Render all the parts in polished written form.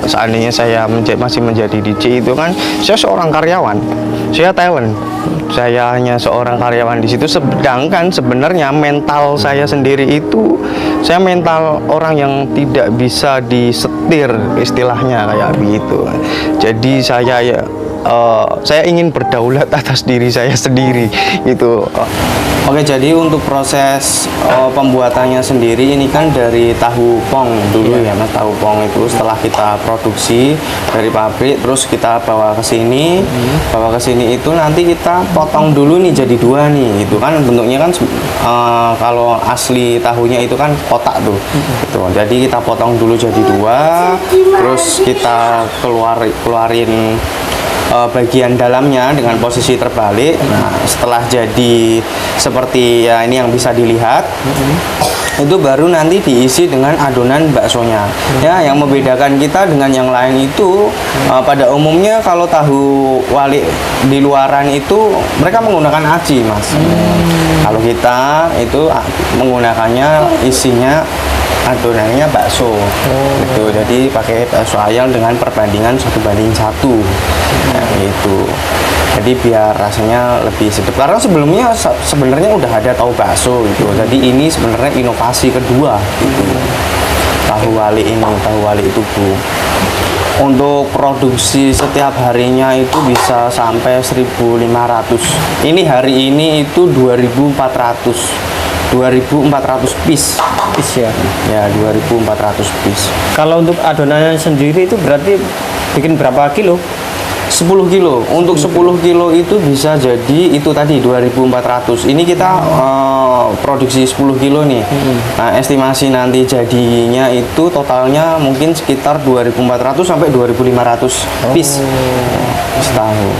seandainya saya masih menjadi DJ itu kan saya seorang karyawan, saya talent, saya hanya seorang karyawan di situ. Sedangkan sebenarnya mental saya sendiri itu, saya mental orang yang tidak bisa disetir istilahnya kayak begitu. Jadi saya ingin berdaulat atas diri saya sendiri gitu. Oke, jadi untuk proses pembuatannya sendiri ini kan dari tahu pong dulu ya Mas. Tahu pong itu setelah kita produksi dari pabrik, terus kita bawa ke sini. Bawa ke sini itu nanti kita potong dulu nih jadi dua nih. Itu kan bentuknya kan kalau asli tahunya itu kan kotak tuh. Gitu. Jadi kita potong dulu jadi dua, terus kita keluarin bagian dalamnya dengan posisi terbalik. Nah, setelah jadi seperti ya ini yang bisa dilihat, itu baru nanti diisi dengan adonan baksonya. Ya, yang membedakan kita dengan yang lain itu pada umumnya kalau tahu wali di luaran itu mereka menggunakan aci, Mas. Kalau kita itu menggunakannya isinya adonannya bakso, gitu. Jadi pakai bakso ayam dengan perbandingan 1:1, gitu. Jadi biar rasanya lebih sedap. Karena sebelumnya sebenarnya udah ada tahu bakso, gitu. Jadi ini sebenarnya inovasi kedua, gitu. Tahu wali ini, tahu wali itu Bu. Untuk produksi setiap harinya itu bisa sampai 1.500. Ini hari ini itu 2.400 piece ya. Ya, 2.400 piece. Kalau untuk adonannya sendiri itu berarti bikin berapa kilo? 10 kilo. Untuk 10 kilo itu bisa jadi itu tadi 2.400. Ini kita produksi 10 kilo nih. Nah, estimasi nanti jadinya itu totalnya mungkin sekitar 2.400 sampai 2.500 piece. Setahun.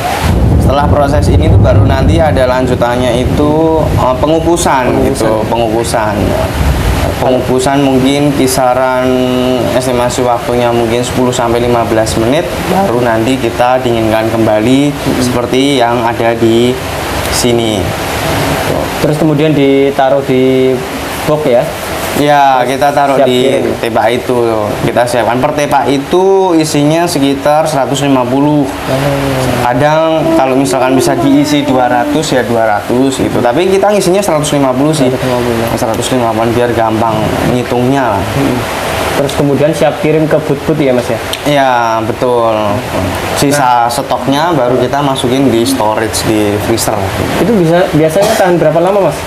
Setelah proses ini tuh baru nanti ada lanjutannya itu pengukusan gitu, pengukusan mungkin kisaran estimasi waktunya mungkin 10 sampai 15 menit, baru nanti kita dinginkan kembali seperti yang ada di sini. Terus kemudian ditaruh di box ya. Ya, kita taruh di tepak itu. Kita siapkan per tepak itu isinya sekitar 150. Kadang kalau misalkan bisa diisi 200 ya 200 gitu. Tapi kita ngisinya 150 sih. 150 biar gampang ngitungnya lah. Terus kemudian siap kirim ke but-but ya Mas ya? Iya, betul. Sisa stoknya baru kita masukin di storage di freezer. Itu biasanya tahan berapa lama Mas?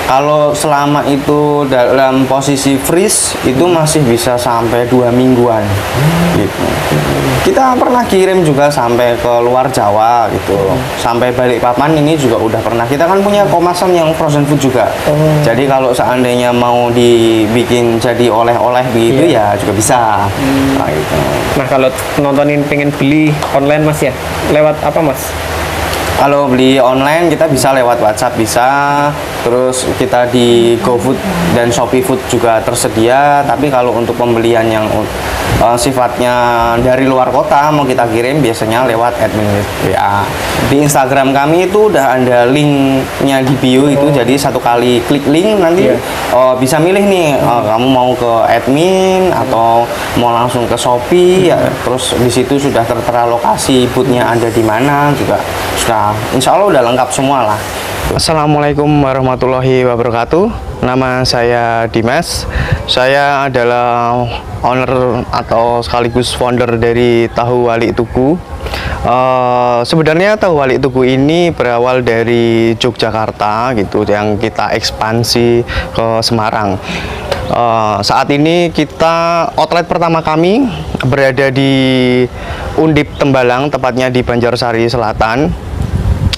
Kalau selama itu dalam posisi freeze itu masih bisa sampai 2 mingguan gitu. Kita pernah kirim juga sampai ke luar Jawa gitu, sampai Balikpapan ini juga udah pernah. Kita kan punya kemasan yang frozen food juga. Jadi kalau seandainya mau dibikin jadi oleh-oleh begitu ya juga bisa. Nah, gitu. Nah, kalau nontonin pengen beli online Mas ya, lewat apa Mas? Kalau beli online kita bisa lewat WhatsApp bisa, terus kita di GoFood dan Shopee Food juga tersedia. Tapi kalau untuk pembelian yang sifatnya dari luar kota mau kita kirim biasanya lewat admin WA. Di Instagram kami itu udah ada linknya di bio itu, jadi satu kali klik link nanti bisa milih nih kamu mau ke admin atau mau langsung ke Shopee ya. Terus di situ sudah tertera lokasi bootnya ada di mana juga sudah. Insya Allah udah lengkap semua lah. Assalamualaikum warahmatullahi wabarakatuh. Nama saya Dimas. Saya adalah owner atau sekaligus founder dari Tahu Wali Tugu. Sebenarnya Tahu Wali Tugu ini berawal dari Yogyakarta gitu, yang kita ekspansi ke Semarang. Saat ini kita outlet pertama kami berada di Undip Tembalang, tepatnya di Banjarsari Selatan.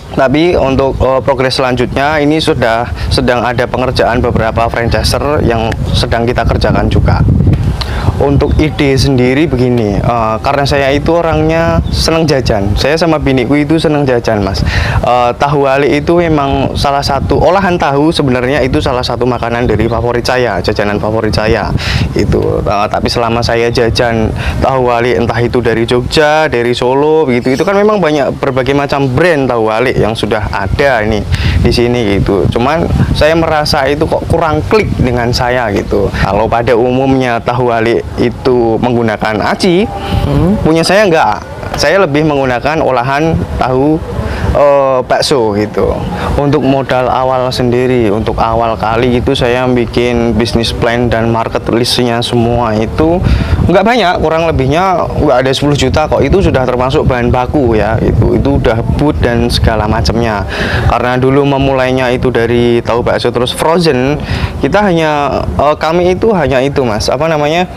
Tapi untuk progres selanjutnya ini sudah sedang ada pengerjaan beberapa franchiser yang sedang kita kerjakan juga. Untuk ide sendiri begini, karena saya itu orangnya senang jajan. Saya sama biniku itu senang jajan, Mas. Tahu wali itu memang salah satu olahan tahu, sebenarnya itu salah satu makanan dari favorit saya, jajanan favorit saya. Itu. Tapi selama saya jajan tahu wali, entah itu dari Jogja, dari Solo, begitu, itu kan memang banyak berbagai macam brand tahu wali yang sudah ada ini di sini gitu. Cuman saya merasa itu kok kurang klik dengan saya gitu. Kalau pada umumnya tahu wali itu menggunakan aci, punya saya enggak. Saya lebih menggunakan olahan tahu bakso gitu. Untuk modal awal sendiri, untuk awal kali itu saya bikin bisnis plan dan market listnya semua itu nggak banyak, kurang lebihnya nggak ada 10 juta kok. Itu sudah termasuk bahan baku ya, itu udah boot dan segala macamnya. Karena dulu memulainya itu dari tahu bakso terus frozen, kita hanya kami itu hanya itu mas, apa namanya,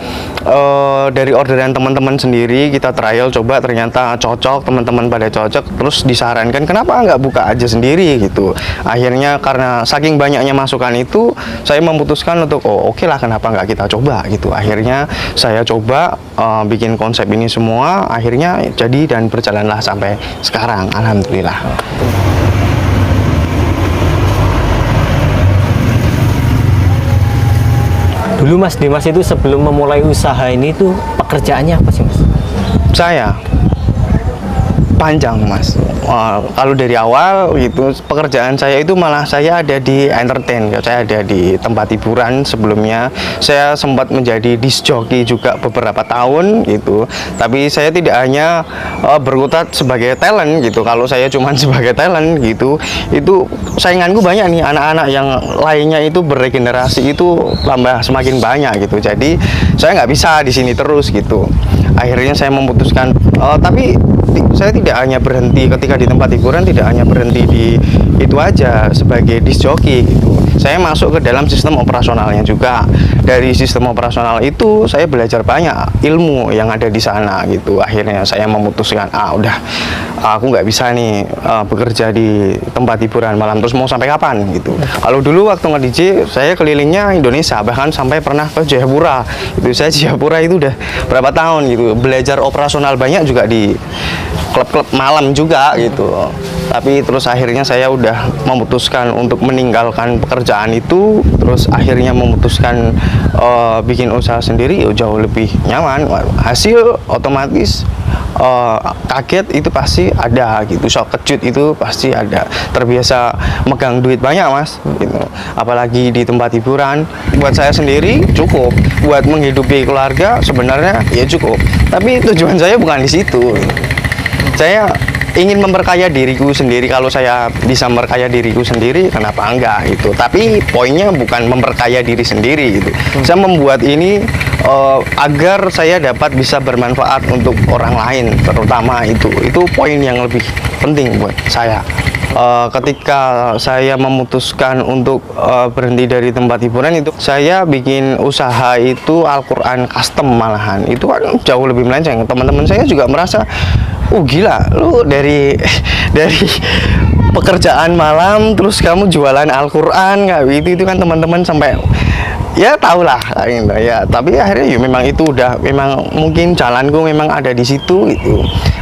dari orderan teman-teman sendiri kita trial coba, ternyata cocok, teman-teman pada cocok, terus disarankan kenapa nggak buka aja sendiri gitu. Akhirnya karena saking banyaknya masukan itu, saya memutuskan untuk oke lah, kenapa nggak kita coba gitu. Akhirnya saya coba bikin konsep ini semua, akhirnya jadi dan berjalanlah sampai sekarang, alhamdulillah. Dulu Mas Dimas itu sebelum memulai usaha ini tuh pekerjaannya apa sih Mas? Saya panjang mas. Kalau dari awal gitu, pekerjaan saya itu malah saya ada di entertain, saya ada di tempat hiburan. Sebelumnya saya sempat menjadi disc jockey juga beberapa tahun gitu, tapi saya tidak hanya berkutat sebagai talent gitu. Kalau saya cuman sebagai talent gitu, itu sainganku banyak nih, anak-anak yang lainnya itu beregenerasi itu tambah semakin banyak gitu. Jadi saya nggak bisa di sini terus gitu. Akhirnya saya memutuskan, tapi saya tidak hanya berhenti ketika di tempat hiburan, tidak hanya berhenti di itu aja sebagai disc jockey gitu. Saya masuk ke dalam sistem operasionalnya juga. Dari sistem operasional itu saya belajar banyak ilmu yang ada di sana gitu. Akhirnya saya memutuskan, udah, aku nggak bisa nih bekerja di tempat hiburan malam terus, mau sampai kapan gitu. Kalau dulu waktu nge-DJ saya kelilingnya Indonesia, bahkan sampai pernah ke Jayapura. Itu saya Jayapura itu udah berapa tahun gitu, belajar operasional banyak juga di klub-klub malam juga gitu. Tapi terus akhirnya saya udah memutuskan untuk meninggalkan pekerjaan itu, terus akhirnya memutuskan bikin usaha sendiri, jauh lebih nyaman. Hasil otomatis kaget itu pasti ada gitu, shock kejut itu pasti ada. Terbiasa megang duit banyak mas gitu. Apalagi di tempat hiburan, buat saya sendiri cukup, buat menghidupi keluarga sebenarnya ya cukup, tapi tujuan saya bukan di situ. Saya ingin memperkaya diriku sendiri. Kalau saya bisa memperkaya diriku sendiri, kenapa enggak gitu. Tapi poinnya bukan memperkaya diri sendiri gitu. Saya membuat ini agar saya dapat bisa bermanfaat untuk orang lain, terutama itu poin yang lebih penting buat saya. Ketika saya memutuskan untuk berhenti dari tempat hiburan itu, saya bikin usaha itu Al-Quran custom malahan. Itu kan jauh lebih melenceng. Teman-teman saya juga merasa, gila, lu dari pekerjaan malam terus kamu jualan Al-Quran nggak gitu. Itu kan teman-teman sampai ya tau lah gitu ya. Tapi akhirnya ya memang itu udah, memang mungkin jalanku memang ada di situ gitu.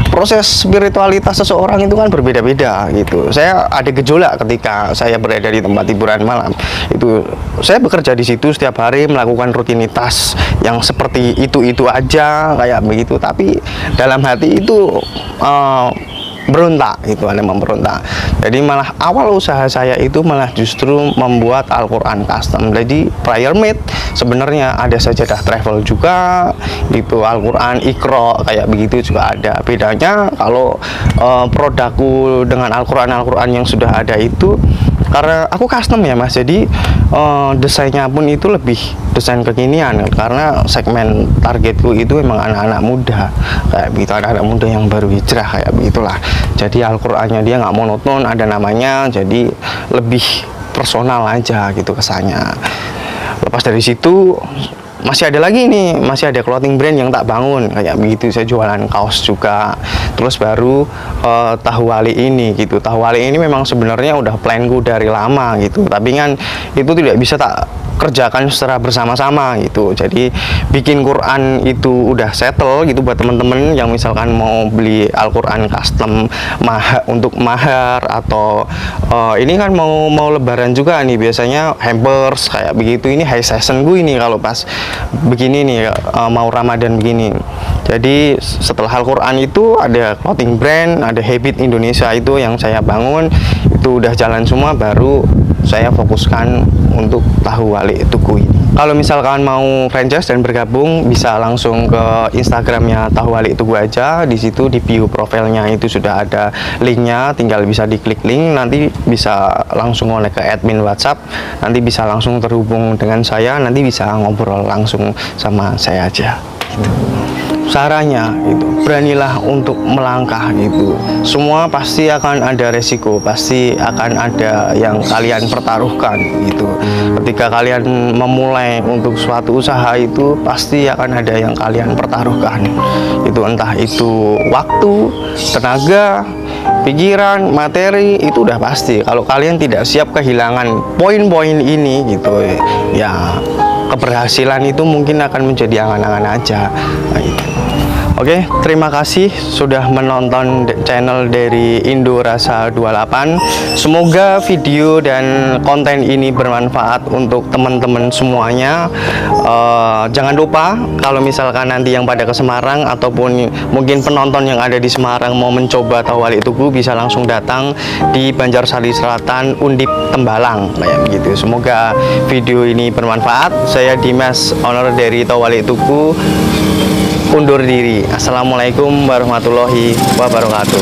Proses spiritualitas seseorang itu kan berbeda-beda gitu. Saya ada gejolak ketika saya berada di tempat hiburan malam. Itu saya bekerja di situ setiap hari, melakukan rutinitas yang seperti itu aja kayak begitu. Tapi dalam hati itu berontak gitu, ada memberontak. Jadi malah awal usaha saya itu malah justru membuat Al-Quran custom. Jadi prayer made, sebenarnya ada sajadah travel juga gitu, Al-Quran Iqra kayak begitu juga ada. Bedanya kalau produkku dengan Al-Quran yang sudah ada itu, karena aku custom ya mas, jadi desainnya pun itu lebih desain kekinian, karena segmen targetku itu memang anak-anak muda kayak begitu, anak-anak muda yang baru hijrah kayak begitulah. Jadi Al-Qurannya dia nggak monoton, ada namanya, jadi lebih personal aja gitu kesannya. Lepas dari situ masih ada lagi nih, masih ada clothing brand yang tak bangun kayak begitu. Saya jualan kaos juga, terus baru tahu wali ini gitu. Tahu wali ini memang sebenarnya udah planku dari lama gitu, tapi kan itu tidak bisa tak kerjakan secara bersama-sama gitu. Jadi bikin Quran itu udah settle gitu buat temen-temen yang misalkan mau beli Al-Quran custom untuk mahar, atau ini kan mau lebaran juga nih, biasanya hampers kayak begitu. Ini high season gue ini kalau pas begini nih, mau Ramadan begini. Jadi setelah Al-Quran itu ada clothing brand, ada Habit Indonesia itu yang saya bangun, itu udah jalan semua, baru saya fokuskan untuk tahu walik tuku ini. Kalau misalkan mau franchise dan bergabung, bisa langsung ke Instagramnya Tahu Walik Tuku aja. Di situ di bio profilnya itu sudah ada linknya, tinggal bisa diklik link, nanti bisa langsung connect ke admin WhatsApp, nanti bisa langsung terhubung dengan saya, nanti bisa ngobrol langsung sama saya aja. Gitu. Sarannya itu beranilah untuk melangkah gitu. Semua pasti akan ada resiko, pasti akan ada yang kalian pertaruhkan gitu. Ketika kalian memulai untuk suatu usaha itu pasti akan ada yang kalian pertaruhkan. Itu entah itu waktu, tenaga, pikiran, materi, itu udah pasti. Kalau kalian tidak siap kehilangan poin-poin ini gitu, ya keberhasilan itu mungkin akan menjadi angan-angan aja. Nah, itu. Oke, terima kasih sudah menonton channel dari Indo Rasa 28. Semoga video dan konten ini bermanfaat untuk teman-teman semuanya. Jangan lupa kalau misalkan nanti yang pada ke Semarang ataupun mungkin penonton yang ada di Semarang mau mencoba Tahu Walik Tuku, bisa langsung datang di Banjarsari Selatan, Undip Tembalang kayak begitu. Semoga video ini bermanfaat. Saya Dimas, owner dari Tahu Walik Tuku, undur diri. Assalamualaikum warahmatullahi wabarakatuh.